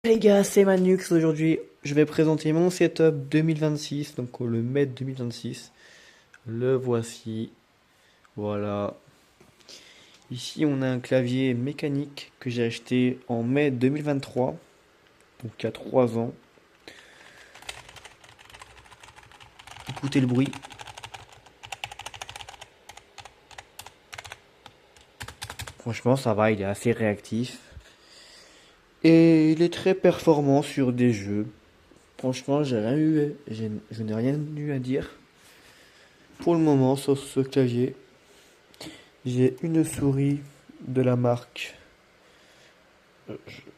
Les gars, c'est Manux. Aujourd'hui, je vais présenter mon setup 2026, donc le mai 2026. Le voici. Voilà. Ici, on a un clavier mécanique que j'ai acheté en mai 2023, donc il y a 3 ans. Écoutez le bruit. Franchement, ça va, il est assez réactif. Et il est très performant sur des jeux. Franchement, je n'ai rien eu à dire pour le moment sur ce clavier. J'ai une souris de la marque.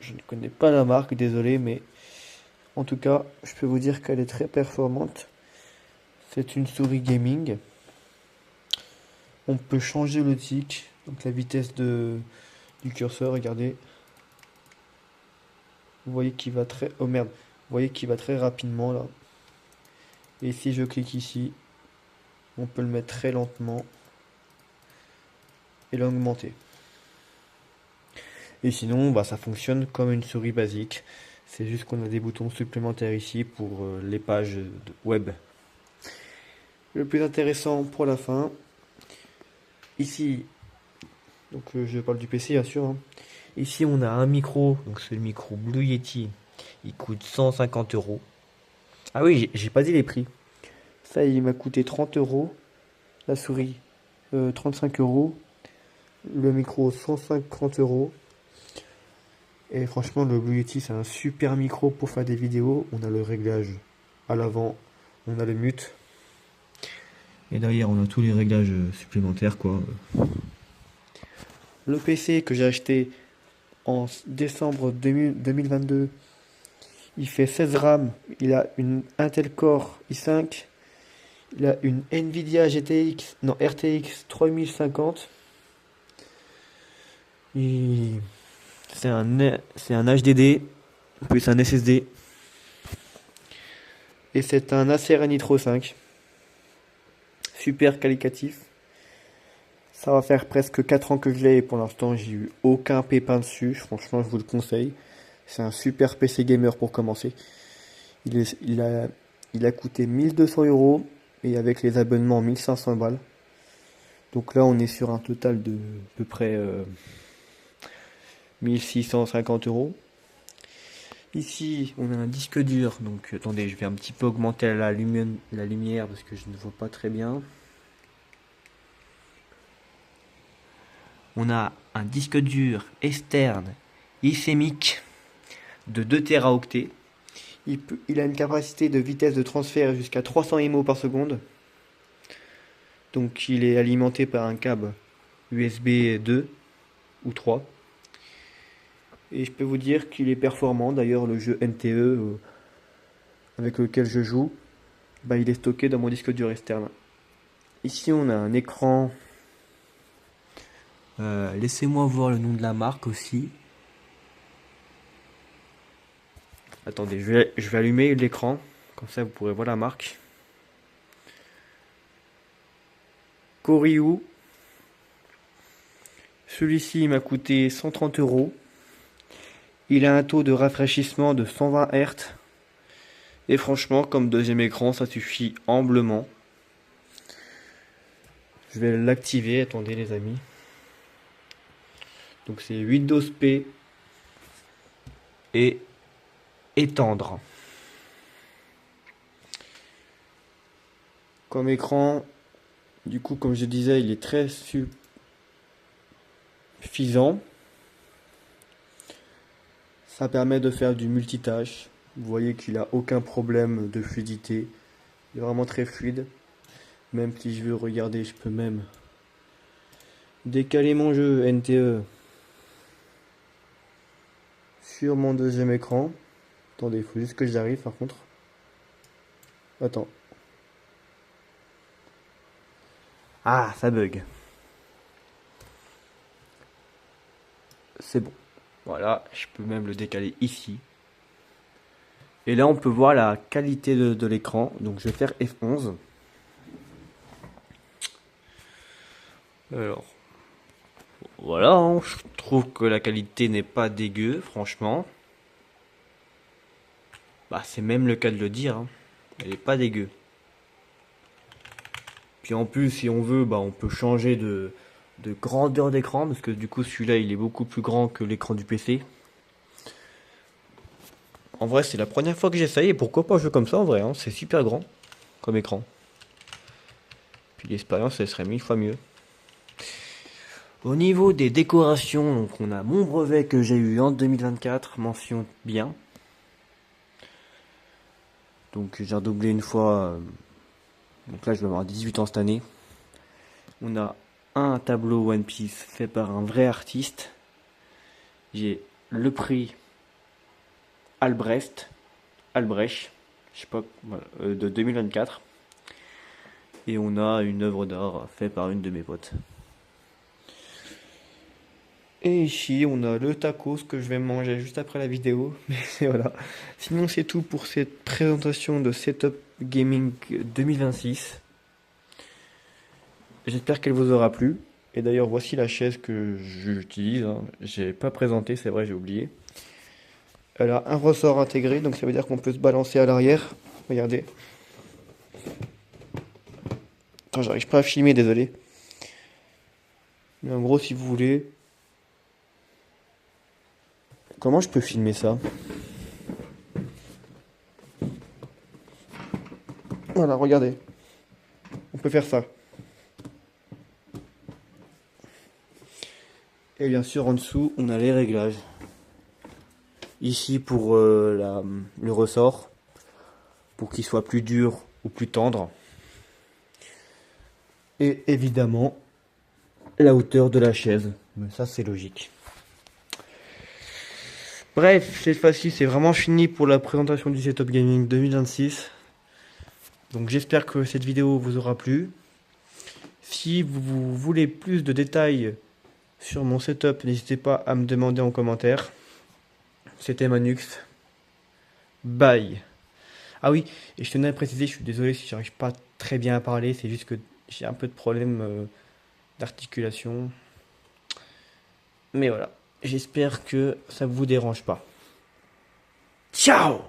Je ne connais pas la marque, désolé, mais en tout cas, je peux vous dire qu'elle est très performante. C'est une souris gaming. On peut changer le tic, donc la vitesse du curseur, regardez. Vous voyez qu'il va très... Oh merde. Vous voyez qu'il va très rapidement là. Et si je clique ici, on peut le mettre très lentement et l'augmenter. Et sinon, bah, ça fonctionne comme une souris basique. C'est juste qu'on a des boutons supplémentaires ici pour les pages web. Le plus intéressant pour la fin, ici, donc je parle du PC bien sûr, hein. Ici on a un micro, donc c'est le micro Blue Yeti. Il coûte 150 euros. Ah oui, j'ai pas dit les prix. Ça, il m'a coûté 30 euros. La souris, 35 euros. Le micro, 150 euros. Et franchement, le Blue Yeti, c'est un super micro pour faire des vidéos. On a le réglage à l'avant, on a le mute. Et derrière, on a tous les réglages supplémentaires, quoi. Le PC que j'ai acheté en décembre 2022, il fait 16 RAM, il a une Intel Core i5, il a une Nvidia RTX 3050. C'est un HDD plus un SSD et c'est un Acer Nitro 5. Super qualitatif. Ça va faire presque 4 ans que je l'ai et pour l'instant j'ai eu aucun pépin dessus. Franchement, je vous le conseille. C'est un super PC gamer pour commencer. Il a coûté 1200 euros et avec les abonnements 1500 balles. Donc là, on est sur un total de à peu près 1650 euros. Ici, on a un disque dur. Donc attendez, je vais un petit peu augmenter la lumière parce que je ne vois pas très bien. On a un disque dur externe ischémique de 2 Teraoctets. Il a une capacité de vitesse de transfert jusqu'à 300 MO par seconde. Donc il est alimenté par un câble USB 2 ou 3. Et je peux vous dire qu'il est performant. D'ailleurs, le jeu NTE avec lequel je joue, bah, il est stocké dans mon disque dur externe. Ici, on a un écran. Laissez-moi voir le nom de la marque aussi. Attendez, je vais allumer l'écran. Comme ça, vous pourrez voir la marque. Koryu. Celui-ci m'a coûté 130 euros. Il a un taux de rafraîchissement de 120 Hz. Et franchement, comme deuxième écran, ça suffit amplement. Je vais l'activer, attendez les amis. Donc c'est Windows P et étendre. Comme écran, du coup, comme je disais, il est très suffisant. Ça permet de faire du multitâche. Vous voyez qu'il a aucun problème de fluidité. Il est vraiment très fluide. Même si je veux regarder, je peux même décaler mon jeu NTE sur mon deuxième écran. Attendez, il faut juste que j'arrive par contre. Attends. Ah, ça bug. C'est bon. Voilà, je peux même le décaler ici. Et là, on peut voir la qualité de l'écran. Donc, je vais faire F11. Alors, voilà, hein, je trouve que la qualité n'est pas dégueu, franchement. Bah, c'est même le cas de le dire, hein. Elle est pas dégueu. Puis en plus, si on veut, bah, on peut changer de grandeur d'écran, parce que du coup, celui-là, il est beaucoup plus grand que l'écran du PC. En vrai, c'est la première fois que j'essaye, et pourquoi pas jouer comme ça, en vrai, hein. C'est super grand comme écran. Puis l'expérience, elle serait 1000 fois mieux. Au niveau des décorations, donc on a mon brevet que j'ai eu en 2024, mention bien. Donc j'ai redoublé une fois, donc là je vais avoir 18 ans cette année. On a un tableau One Piece fait par un vrai artiste. J'ai le prix Albrecht, je sais pas, voilà, de 2024. Et on a une œuvre d'art faite par une de mes potes. Et ici, on a le tacos que je vais manger juste après la vidéo. Mais voilà. Sinon, c'est tout pour cette présentation de Setup Gaming 2026. J'espère qu'elle vous aura plu. Et d'ailleurs, voici la chaise que j'utilise, hein. J'ai pas présenté, c'est vrai, j'ai oublié. Elle a un ressort intégré, donc ça veut dire qu'on peut se balancer à l'arrière. Regardez. Attends, j'arrive pas à filmer, désolé. Mais en gros, si vous voulez. Comment je peux filmer ça? Voilà, regardez. On peut faire ça. Et bien sûr, en dessous, on a les réglages. Ici pour le ressort, pour qu'il soit plus dur ou plus tendre. Et évidemment, la hauteur de la chaise. Mais ça, c'est logique. Bref, cette fois-ci, c'est vraiment fini pour la présentation du Setup Gaming 2026. Donc j'espère que cette vidéo vous aura plu. Si vous voulez plus de détails sur mon setup, n'hésitez pas à me demander en commentaire. C'était Manux. Bye. Ah oui, et je tenais à préciser, je suis désolé si j'arrive pas très bien à parler, c'est juste que j'ai un peu de problème d'articulation. Mais voilà, j'espère que ça vous dérange pas. Ciao!